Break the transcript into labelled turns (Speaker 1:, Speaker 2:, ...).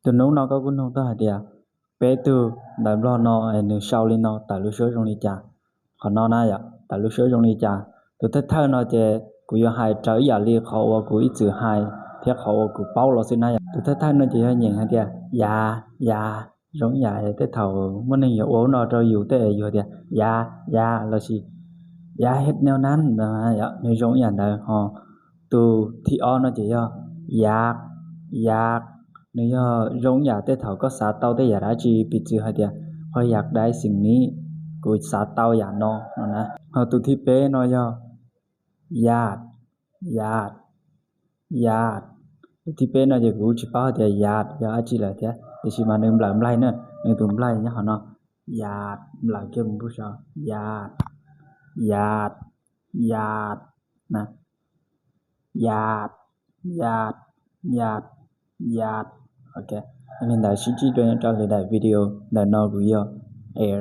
Speaker 1: tu nấu nó có cũng nấu ta dia bé tu đại lo nó anh sau lên nó tại lúc sớm trong đi cha họ nó na ya tại lúc sớm trong đi cha tu tất thơ nó jeกูยหายใจอย่าเรียกเขาว่ากูอีจือหายเพียกเขาว่ากูเป้าเราสินะtu tất thơ nó je nheng ha dia ya giống ya te thầuมื้อนี้โอ้เนาะเจ้าอยู่แต่อยู่dia ya แล้วสิยาเฮ็ดแนวนั้นนะยะในโรงอย่างใดฮอตูที่อ้อเนาะจะอยากในโรงอยากแต่เฒ่าก็สาเต้าแต่อย่าได้จีปิจือหาเดียพออยากได้สิ่งนี้กูสาเต้าอย่าเนาะนะเฮาตูที่เป้เนาะญาติที่เป้เนาะจะกูสิเป้าแต่ญาติอย่าจิละเตะสิมานึมหลายเนาะในตุมหลายเนี่ยเฮาเนาะญาติหลายเก็บผู้ชายญาตินะญาติโอเคอันนี้ได้ชี้ๆด้วยจะเลยได้วิดีโอได้นอกวิดีโอ air